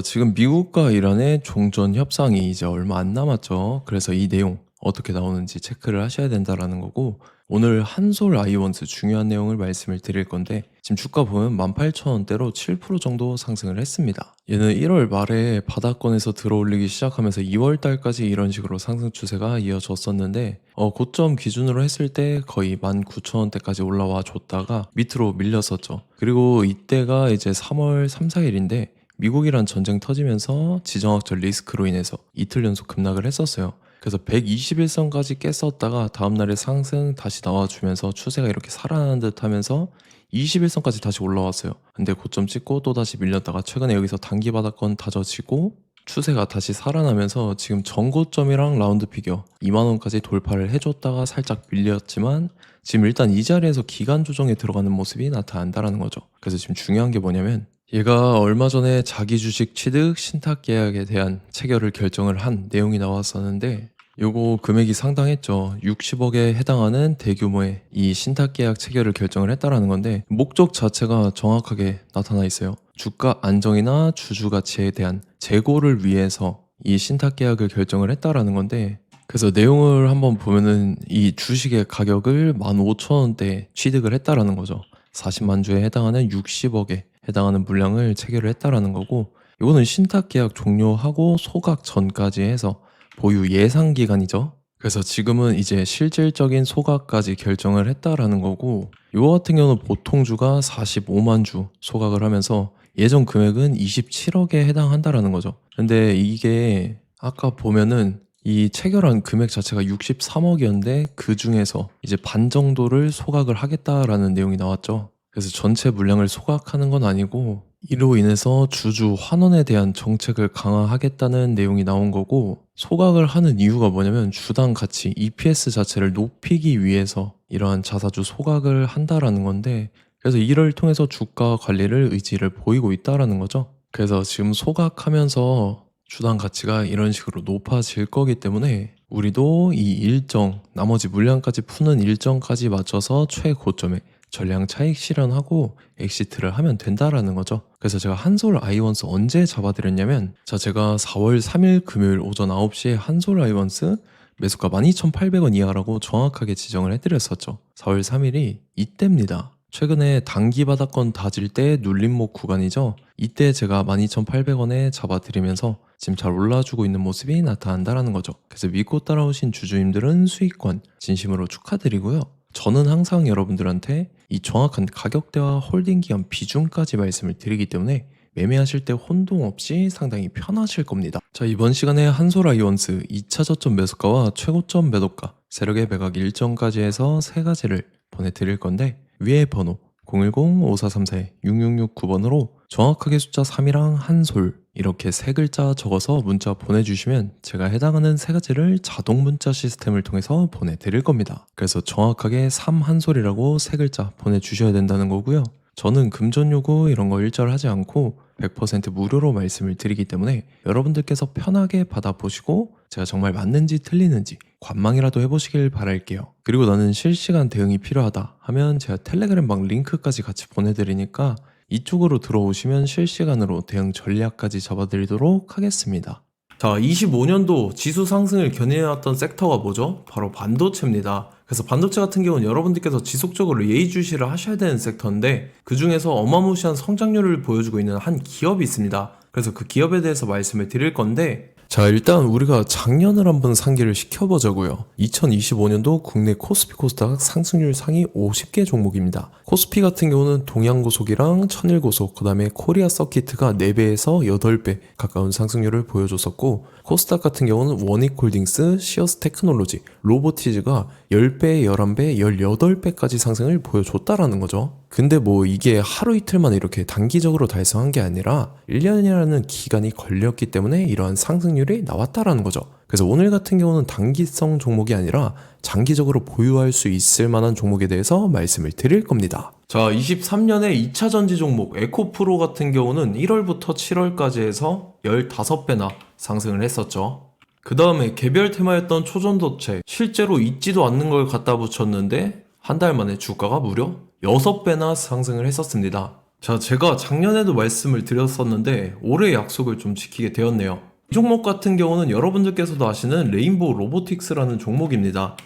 지금 미국과 이란의 종전 협상이 이제 얼마 안 남았죠. 그래서 이 내용 어떻게 나오는지 체크를 하셔야 된다라는 거고, 오늘 한솔 아이원스 중요한 내용을 말씀을 드릴 건데, 지금 주가 보면 18,000원대로 7% 정도 상승을 했습니다. 얘는 1월 말에 바닥권에서 들어올리기 시작하면서 2월 달까지 이런 식으로 상승 추세가 이어졌었는데, 고점 기준으로 했을 때 거의 19,000원대까지 올라와 줬다가 밑으로 밀렸었죠. 그리고 이때가 이제 3월 3, 4일인데 미국이란 전쟁 터지면서 지정학적 리스크로 인해서 이틀 연속 급락을 했었어요. 그래서 121선까지 깼었다가 다음날에 상승 다시 나와주면서 추세가 이렇게 살아나는 듯 하면서 21선까지 다시 올라왔어요. 근데 고점 찍고 또 다시 밀렸다가 최근에 여기서 단기 바닥권 다져지고 추세가 다시 살아나면서 지금 전고점이랑 라운드 피겨 2만원까지 돌파를 해줬다가 살짝 밀렸지만 지금 일단 이 자리에서 기간 조정에 들어가는 모습이 나타난다는 거죠. 그래서 지금 중요한 게 뭐냐면 얘가 얼마 전에 자기 주식 취득 신탁 계약에 대한 체결을 결정을 한 내용이 나왔었는데, 요거 금액이 상당했죠. 60억에 해당하는 대규모의 이 신탁 계약 체결을 결정을 했다라는 건데, 목적 자체가 정확하게 나타나 있어요. 주가 안정이나 주주 가치에 대한 재고를 위해서 이 신탁 계약을 결정을 했다라는 건데, 그래서 내용을 한번 보면은 이 주식의 가격을 15,000원대에 취득을 했다라는 거죠. 40만 주에 해당하는 60억에 해당하는 물량을 체결을 했다라는 거고, 이거는 신탁 계약 종료하고 소각 전까지 해서 보유 예상 기간이죠. 그래서 지금은 이제 실질적인 소각까지 결정을 했다라는 거고, 이거 같은 경우는 보통 주가 45만 주 소각을 하면서 예전 금액은 27억에 해당한다라는 거죠. 근데 이게 아까 보면은 이 체결한 금액 자체가 63억이었는데 그 중에서 이제 반 정도를 소각을 하겠다라는 내용이 나왔죠. 그래서 전체 물량을 소각하는 건 아니고 이로 인해서 주주 환원에 대한 정책을 강화하겠다는 내용이 나온 거고, 소각을 하는 이유가 뭐냐면 주당 가치 EPS 자체를 높이기 위해서 이러한 자사주 소각을 한다라는 건데, 그래서 이를 통해서 주가 관리를 의지를 보이고 있다라는 거죠. 그래서 지금 소각하면서 주당 가치가 이런 식으로 높아질 거기 때문에 우리도 이 일정, 나머지 물량까지 푸는 일정까지 맞춰서 최고점에 전량 차익 실현하고 엑시트를 하면 된다라는 거죠. 그래서 제가 한솔 아이원스 언제 잡아드렸냐면, 제가 4월 3일 금요일 오전 9시에 한솔 아이원스 매수가 12,800원 이하라고 정확하게 지정을 해드렸었죠. 4월 3일이 이때입니다. 최근에 단기 바닥권 다질 때 눌림목 구간이죠. 이때 제가 12,800원에 잡아드리면서 지금 잘 올라주고 있는 모습이 나타난다라는 거죠. 그래서 믿고 따라오신 주주님들은 수익권 진심으로 축하드리고요. 저는 항상 여러분들한테 이 정확한 가격대와 홀딩 기간 비중까지 말씀을 드리기 때문에 매매하실 때 혼동 없이 상당히 편하실 겁니다. 이번 시간에 한솔 아이원스 2차 저점 매수가와 최고점 매도가, 세력의 매각 일정까지 해서 세 가지를 보내드릴 건데, 위에 번호 010-5434-6669번으로 정확하게 숫자 3이랑 한솔 이렇게 세 글자 적어서 문자 보내주시면 제가 해당하는 세 가지를 자동 문자 시스템을 통해서 보내드릴 겁니다. 그래서 정확하게 3 한솔이라고 세 글자 보내주셔야 된다는 거고요. 저는 금전 요구 이런 거 일절하지 않고 100% 무료로 말씀을 드리기 때문에 여러분들께서 편하게 받아보시고 제가 정말 맞는지 틀리는지 관망이라도 해보시길 바랄게요. 그리고 나는 실시간 대응이 필요하다 하면 제가 텔레그램 방 링크까지 같이 보내드리니까 이쪽으로 들어오시면 실시간으로 대응 전략까지 잡아드리도록 하겠습니다. 25년도 지수 상승을 견인해왔던 섹터가 뭐죠? 바로 반도체입니다. 그래서 반도체 같은 경우는 여러분들께서 지속적으로 예의주시를 하셔야 되는 섹터인데, 그 중에서 어마무시한 성장률을 보여주고 있는 한 기업이 있습니다. 그래서 그 기업에 대해서 말씀을 드릴 건데, 일단 우리가 작년을 한번 상기를 시켜보자고요. 2025년도 국내 코스피 코스닥 상승률 상위 50개 종목입니다. 코스피 같은 경우는 동양고속이랑 천일고속, 그 다음에 코리아 서키트가 4배에서 8배 가까운 상승률을 보여줬었고, 코스닥 같은 경우는 원익홀딩스, 시어스 테크놀로지, 로보티즈가 10배, 11배, 18배까지 상승을 보여줬다라는 거죠. 근데 이게 하루 이틀만 이렇게 단기적으로 달성한 게 아니라 1년이라는 기간이 걸렸기 때문에 이러한 상승률이 나왔다라는 거죠. 그래서 오늘 같은 경우는 단기성 종목이 아니라 장기적으로 보유할 수 있을 만한 종목에 대해서 말씀을 드릴 겁니다. 23년에 2차 전지 종목 에코프로 같은 경우는 1월부터 7월까지 해서 15배나 상승을 했었죠. 그 다음에 개별 테마였던 초전도체, 실제로 있지도 않는 걸 갖다 붙였는데 한 달 만에 주가가 무려 6배나 상승을 했었습니다. 자, 제가 작년에도 말씀을 드렸었는데 올해 약속을 좀 지키게 되었네요. 이 종목 같은 경우는 여러분들께서도 아시는 레인보우 로보틱스라는 종목입니다.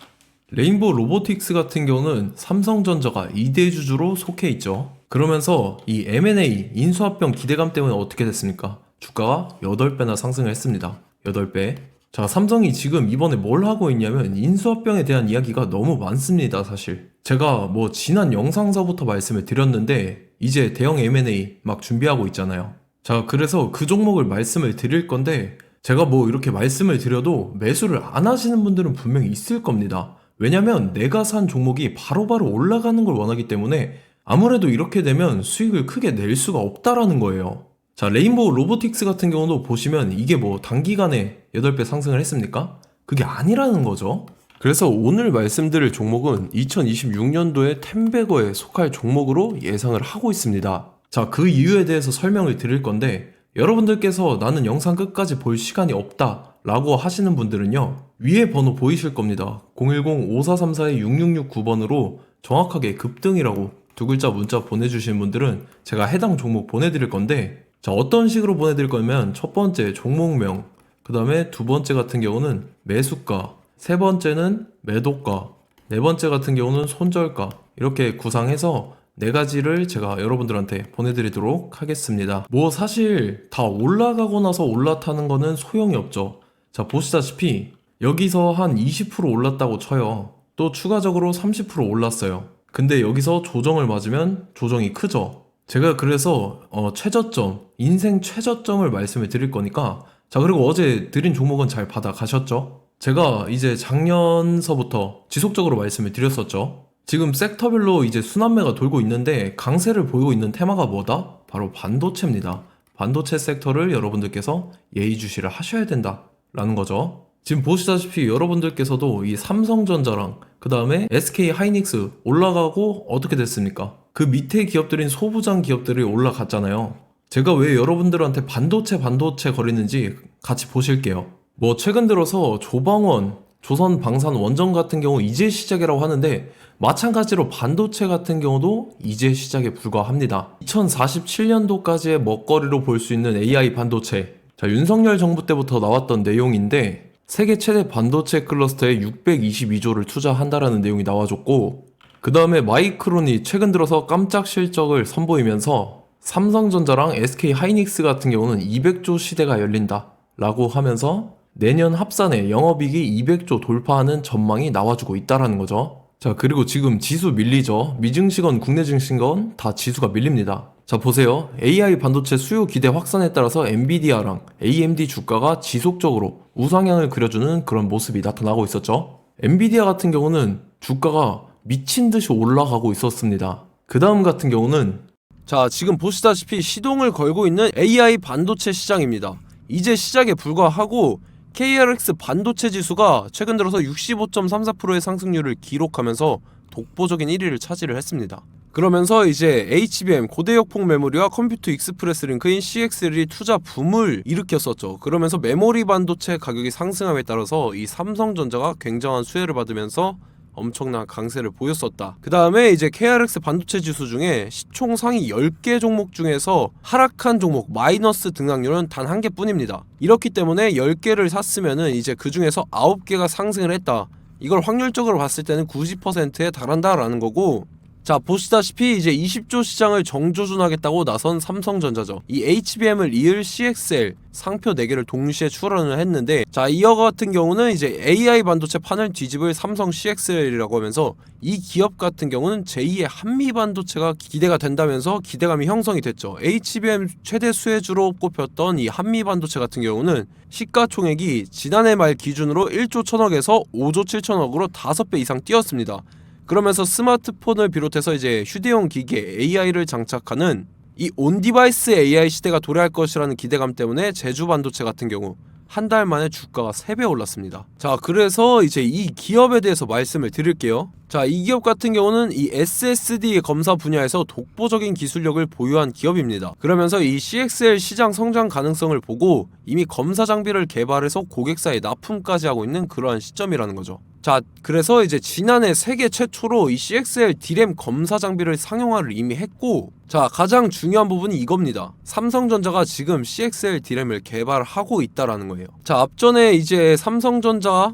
레인보우 로보틱스 같은 경우는 삼성전자가 2대 주주로 속해 있죠. 그러면서 이 M&A 인수합병 기대감 때문에 어떻게 됐습니까? 주가가 8배나 상승을 했습니다. 8배. 자, 삼성이 지금 이번에 뭘 하고 있냐면 인수합병에 대한 이야기가 너무 많습니다, 사실. 제가 뭐 지난 영상서부터 말씀을 드렸는데 이제 대형 M&A 막 준비하고 있잖아요. 자, 그래서 그 종목을 말씀을 드릴 건데 제가 뭐 이렇게 말씀을 드려도 매수를 안 하시는 분들은 분명히 있을 겁니다. 왜냐면 내가 산 종목이 바로바로 올라가는 걸 원하기 때문에 아무래도 이렇게 되면 수익을 크게 낼 수가 없다라는 거예요. 자, 레인보우 로보틱스 같은 경우도 보시면 이게 뭐 단기간에 8배 상승을 했습니까? 그게 아니라는 거죠. 그래서 오늘 말씀드릴 종목은 2026년도에 템베거에 속할 종목으로 예상을 하고 있습니다. 자, 그 이유에 대해서 설명을 드릴 건데 여러분들께서 나는 영상 끝까지 볼 시간이 없다 라고 하시는 분들은요, 위에 번호 보이실 겁니다. 010-5434-6669번으로 정확하게 급등이라고 두 글자 문자 보내주시는 분들은 제가 해당 종목 보내드릴 건데, 자, 어떤 식으로 보내드릴 거냐면 첫 번째 종목명, 그 다음에 두 번째 같은 경우는 매수가, 세 번째는 매도가, 네 번째 같은 경우는 손절가, 이렇게 구상해서 네 가지를 제가 여러분들한테 보내드리도록 하겠습니다. 뭐 사실 다 올라가고 나서 올라타는 거는 소용이 없죠. 자, 보시다시피 여기서 한 20% 올랐다고 쳐요. 또 추가적으로 30% 올랐어요. 근데 여기서 조정을 맞으면 조정이 크죠. 제가 그래서 최저점, 인생 최저점을 말씀을 드릴 거니까, 자, 그리고 어제 드린 종목은 잘 받아가셨죠? 제가 이제 작년서부터 지속적으로 말씀을 드렸었죠. 지금 섹터별로 이제 순환매가 돌고 있는데 강세를 보이고 있는 테마가 뭐다? 바로 반도체입니다. 반도체 섹터를 여러분들께서 예의주시를 하셔야 된다라는 거죠. 지금 보시다시피 여러분들께서도 이 삼성전자랑 그 다음에 SK 하이닉스 올라가고 어떻게 됐습니까? 그 밑에 기업들인 소부장 기업들이 올라갔잖아요. 제가 왜 여러분들한테 반도체 거리는지 같이 보실게요. 뭐 최근 들어서 조방원, 조선방산 원전 같은 경우 이제 시작이라고 하는데 마찬가지로 반도체 같은 경우도 이제 시작에 불과합니다. 2047년도까지의 먹거리로 볼 수 있는 AI 반도체. 자, 윤석열 정부 때부터 나왔던 내용인데 세계 최대 반도체 클러스터에 622조를 투자한다라는 내용이 나와줬고, 그 다음에 마이크론이 최근 들어서 깜짝 실적을 선보이면서 삼성전자랑 SK 하이닉스 같은 경우는 200조 시대가 열린다 라고 하면서 내년 합산에 영업이익이 200조 돌파하는 전망이 나와주고 있다라는 거죠. 자, 그리고 지금 지수 밀리죠. 미증시건 국내 증시건 다 지수가 밀립니다. 자, 보세요. AI 반도체 수요 기대 확산에 따라서 엔비디아랑 AMD 주가가 지속적으로 우상향을 그려주는 그런 모습이 나타나고 있었죠. 엔비디아 같은 경우는 주가가 미친 듯이 올라가고 있었습니다. 그 다음 같은 경우는, 자, 지금 보시다시피 시동을 걸고 있는 AI 반도체 시장입니다. 이제 시작에 불과하고 KRX 반도체 지수가 최근 들어서 65.34%의 상승률을 기록하면서 독보적인 1위를 차지를 했습니다. 그러면서 이제 HBM 고대역폭 메모리와 컴퓨터 익스프레스 링크인 CXL이 투자 붐을 일으켰었죠. 그러면서 메모리 반도체 가격이 상승함에 따라서 이 삼성전자가 굉장한 수혜를 받으면서 엄청난 강세를 보였었다. 그 다음에 이제 KRX 반도체 지수 중에 시총 상위 10개 종목 중에서 하락한 종목 마이너스 등락률은 단 1개뿐입니다. 이렇기 때문에 10개를 샀으면은 이제 그 중에서 9개가 상승을 했다. 이걸 확률적으로 봤을 때는 90%에 달한다라는 거고, 자, 보시다시피 이제 20조 시장을 정조준하겠다고 나선 삼성전자죠. 이 HBM을 이을 CXL 상표 4개를 동시에 출원을 했는데, 자, 이어 같은 경우는 이제 AI 반도체 판을 뒤집을 삼성 CXL이라고 하면서 이 기업 같은 경우는 제2의 한미 반도체가 기대가 된다면서 기대감이 형성이 됐죠. HBM 최대 수혜주로 꼽혔던 이 한미 반도체 같은 경우는 시가총액이 지난해 말 기준으로 1조 1000억에서 5조 7천억으로 5배 이상 뛰었습니다. 그러면서 스마트폰을 비롯해서 이제 휴대용 기기에 AI를 장착하는 이 온디바이스 AI 시대가 도래할 것이라는 기대감 때문에 제주 반도체 같은 경우 한 달 만에 주가가 3배 올랐습니다. 자, 그래서 이제 이 기업에 대해서 말씀을 드릴게요. 자, 이 기업 같은 경우는 이 SSD 검사 분야에서 독보적인 기술력을 보유한 기업입니다. 그러면서 이 CXL 시장 성장 가능성을 보고 이미 검사 장비를 개발해서 고객사에 납품까지 하고 있는 그러한 시점이라는 거죠. 자, 그래서 이제 지난해 세계 최초로 이 CXL D램 검사 장비를 상용화를 이미 했고, 자, 가장 중요한 부분이 이겁니다. 삼성전자가 지금 CXL D램을 개발하고 있다라는 거예요. 자, 앞전에 이제 삼성전자가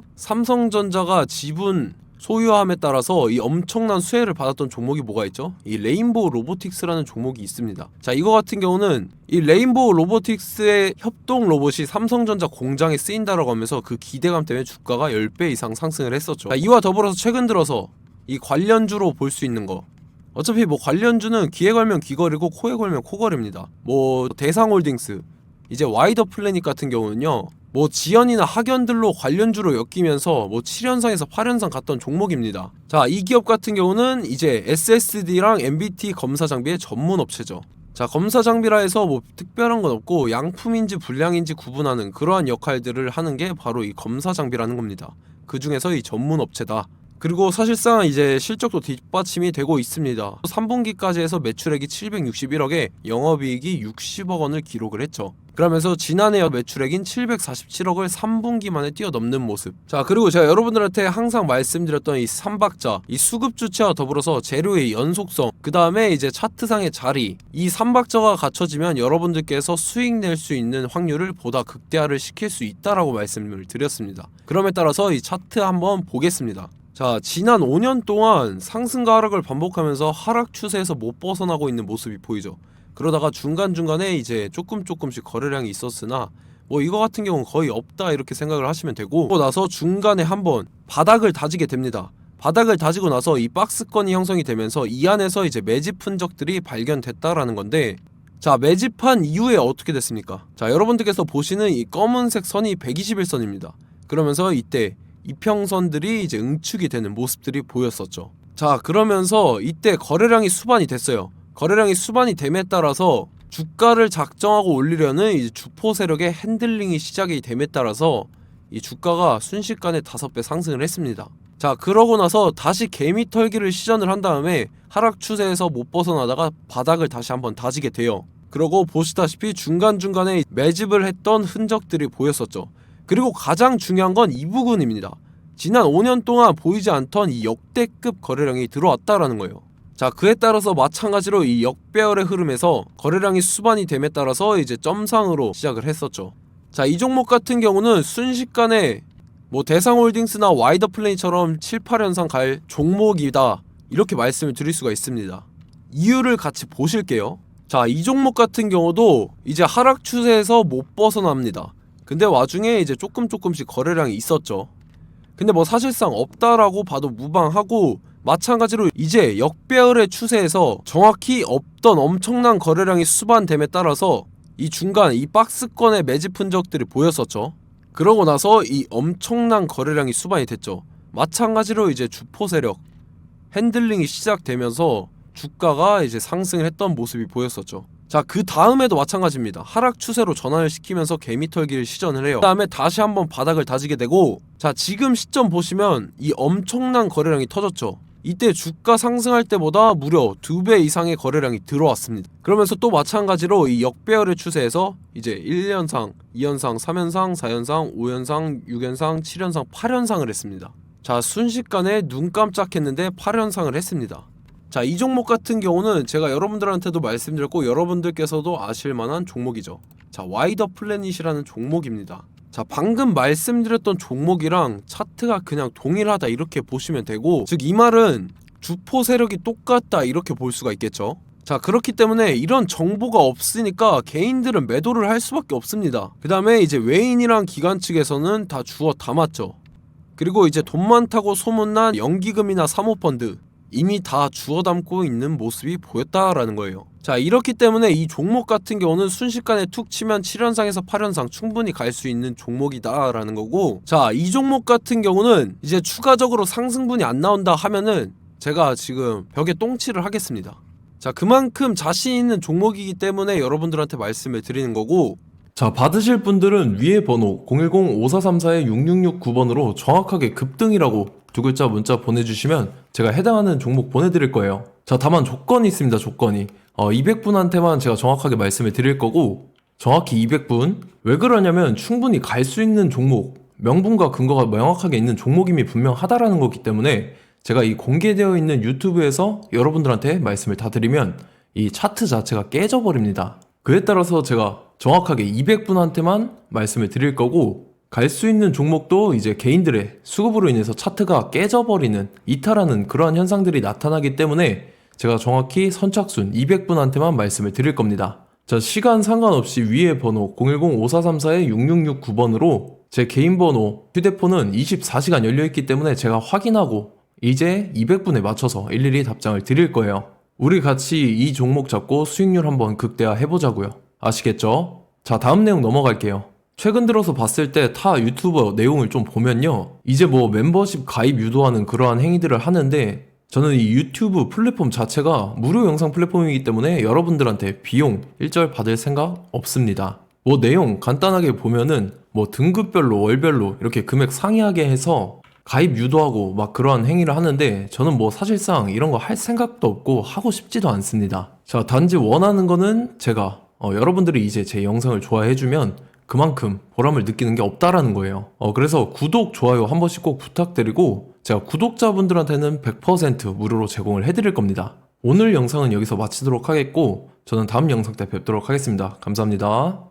지분 소유함에 따라서 이 엄청난 수혜를 받았던 종목이 뭐가 있죠? 이 레인보우 로보틱스라는 종목이 있습니다. 자, 이거 같은 경우는 이 레인보우 로보틱스의 협동 로봇이 삼성전자 공장에 쓰인다라고 하면서 그 기대감 때문에 주가가 10배 이상 상승을 했었죠. 자, 이와 더불어서 최근 들어서 이 관련주로 볼 수 있는 거, 어차피 뭐 관련주는 귀에 걸면 귀걸이고 코에 걸면 코걸이입니다. 뭐 대상홀딩스, 이제 와이더 플래닛 같은 경우는요, 뭐 지연이나 학연들로 관련주로 엮이면서 뭐 7연상에서 8연상 갔던 종목입니다. 자, 이 기업 같은 경우는 이제 SSD랑 MBT 검사 장비의 전문 업체죠. 자, 검사 장비라 해서 뭐 특별한 건 없고 양품인지 불량인지 구분하는 그러한 역할들을 하는 게 바로 이 검사 장비라는 겁니다. 그 중에서 이 전문 업체다. 그리고 사실상 이제 실적도 뒷받침이 되고 있습니다. 3분기까지 해서 매출액이 761억에 영업이익이 60억 원을 기록을 했죠. 그러면서 지난해 매출액인 747억을 3분기 만에 뛰어넘는 모습. 자, 그리고 제가 여러분들한테 항상 말씀드렸던 이 3박자, 이 수급 주체와 더불어서 재료의 연속성, 그 다음에 이제 차트상의 자리, 이 3박자가 갖춰지면 여러분들께서 수익 낼 수 있는 확률을 보다 극대화를 시킬 수 있다라고 말씀을 드렸습니다. 그럼에 따라서 이 차트 한번 보겠습니다. 자, 지난 5년 동안 상승과 하락을 반복하면서 하락 추세에서 못 벗어나고 있는 모습이 보이죠. 그러다가 중간중간에 이제 조금씩 거래량이 있었으나 뭐 이거 같은 경우는 거의 없다 이렇게 생각을 하시면 되고, 그러고 나서 중간에 한번 바닥을 다지게 됩니다. 바닥을 다지고 나서 이 박스권이 형성이 되면서 이 안에서 이제 매집 흔적들이 발견됐다라는 건데, 자, 매집한 이후에 어떻게 됐습니까? 자, 여러분들께서 보시는 이 검은색 선이 121선입니다. 그러면서 이때 이평선들이 이제 응축이 되는 모습들이 보였었죠. 자, 그러면서 이때 거래량이 수반이 됐어요. 거래량이 수반이 됨에 따라서 주가를 작정하고 올리려는 이제 주포 세력의 핸들링이 시작이 됨에 따라서 이 주가가 순식간에 5배 상승을 했습니다. 자, 그러고 나서 다시 개미 털기를 시전을 한 다음에 하락 추세에서 못 벗어나다가 바닥을 다시 한번 다지게 돼요. 그러고 보시다시피 중간중간에 매집을 했던 흔적들이 보였었죠. 그리고 가장 중요한 건 이 부분입니다. 지난 5년 동안 보이지 않던 이 역대급 거래량이 들어왔다라는 거예요. 자, 그에 따라서 마찬가지로 이 역배열의 흐름에서 거래량이 수반이 됨에 따라서 이제 점상으로 시작을 했었죠. 자, 이 종목 같은 경우는 순식간에 뭐 대상홀딩스나 와이더 플레이처럼 7, 8연상 갈 종목이다 이렇게 말씀을 드릴 수가 있습니다. 이유를 같이 보실게요. 자, 이 종목 같은 경우도 이제 하락 추세에서 못 벗어납니다. 근데 와중에 이제 조금씩 거래량이 있었죠. 근데 뭐 사실상 없다라고 봐도 무방하고, 마찬가지로 이제 역배열의 추세에서 정확히 없던 엄청난 거래량이 수반됨에 따라서 이 중간 이 박스권의 매집 흔적들이 보였었죠. 그러고 나서 이 엄청난 거래량이 수반이 됐죠. 마찬가지로 이제 주포 세력 핸들링이 시작되면서 주가가 이제 상승을 했던 모습이 보였었죠. 자, 그 다음에도 마찬가지입니다. 하락 추세로 전환을 시키면서 개미털기를 시전을 해요. 그 다음에 다시 한번 바닥을 다지게 되고, 자, 지금 시점 보시면 이 엄청난 거래량이 터졌죠. 이때 주가 상승할 때보다 무려 2배 이상의 거래량이 들어왔습니다. 그러면서 또 마찬가지로 이 역배열의 추세에서 이제 1연상, 2연상, 3연상, 4연상, 5연상, 6연상, 7연상, 8연상을 했습니다. 자, 순식간에 눈 깜짝했는데 8연상을 했습니다. 자, 이 종목 같은 경우는 제가 여러분들한테도 말씀드렸고 여러분들께서도 아실만한 종목이죠. 자, 와이더 플래닛이라는 종목입니다. 자, 방금 말씀드렸던 종목이랑 차트가 그냥 동일하다 이렇게 보시면 되고, 즉 이 말은 주포 세력이 똑같다 이렇게 볼 수가 있겠죠. 자, 그렇기 때문에 이런 정보가 없으니까 개인들은 매도를 할 수밖에 없습니다. 그 다음에 이제 외인이랑 기관 측에서는 다 주워 담았죠. 그리고 이제 돈 많다고 소문난 연기금이나 사모펀드 이미 다 주워 담고 있는 모습이 보였다라는 거예요. 자, 이렇기 때문에 이 종목 같은 경우는 순식간에 툭 치면 7연상에서 8연상 충분히 갈 수 있는 종목이다 라는 거고, 자, 이 종목 같은 경우는 이제 추가적으로 상승분이 안 나온다 하면은 제가 지금 벽에 똥칠을 하겠습니다. 자, 그만큼 자신 있는 종목이기 때문에 여러분들한테 말씀을 드리는 거고, 자, 받으실 분들은 위에 번호 010-5434-6669번으로 정확하게 급등이라고 두 글자 문자 보내주시면 제가 해당하는 종목 보내드릴 거예요. 자, 다만 조건이 있습니다. 조건이 200분한테만 제가 정확하게 말씀을 드릴 거고, 정확히 200분. 왜 그러냐면 충분히 갈 수 있는 종목 명분과 근거가 명확하게 있는 종목임이 분명하다라는 거기 때문에 제가 이 공개되어 있는 유튜브에서 여러분들한테 말씀을 다 드리면 이 차트 자체가 깨져버립니다. 그에 따라서 제가 정확하게 200분한테만 말씀을 드릴 거고, 갈 수 있는 종목도 이제 개인들의 수급으로 인해서 차트가 깨져버리는, 이탈하는 그러한 현상들이 나타나기 때문에 제가 정확히 선착순 200분한테만 말씀을 드릴 겁니다. 자, 시간 상관없이 위에 번호 010-5434-6669번으로 제 개인 번호, 휴대폰은 24시간 열려있기 때문에 제가 확인하고 이제 200분에 맞춰서 일일이 답장을 드릴 거예요. 우리 같이 이 종목 잡고 수익률 한번 극대화 해보자고요. 아시겠죠? 자, 다음 내용 넘어갈게요. 최근 들어서 봤을 때 타 유튜버 내용을 좀 보면요, 이제 뭐 멤버십 가입 유도하는 그러한 행위들을 하는데, 저는 이 유튜브 플랫폼 자체가 무료 영상 플랫폼이기 때문에 여러분들한테 비용 일절 받을 생각 없습니다. 뭐 내용 간단하게 보면은 뭐 등급별로 월별로 이렇게 금액 상이하게 해서 가입 유도하고 막 그러한 행위를 하는데, 저는 뭐 사실상 이런 거 할 생각도 없고 하고 싶지도 않습니다. 자, 단지 원하는 거는 제가 여러분들이 이제 제 영상을 좋아해주면 그만큼 보람을 느끼는 게 없다라는 거예요. 그래서 구독, 좋아요 한 번씩 꼭 부탁드리고, 제가 구독자분들한테는 100% 무료로 제공을 해드릴 겁니다. 오늘 영상은 여기서 마치도록 하겠고, 저는 다음 영상 때 뵙도록 하겠습니다. 감사합니다.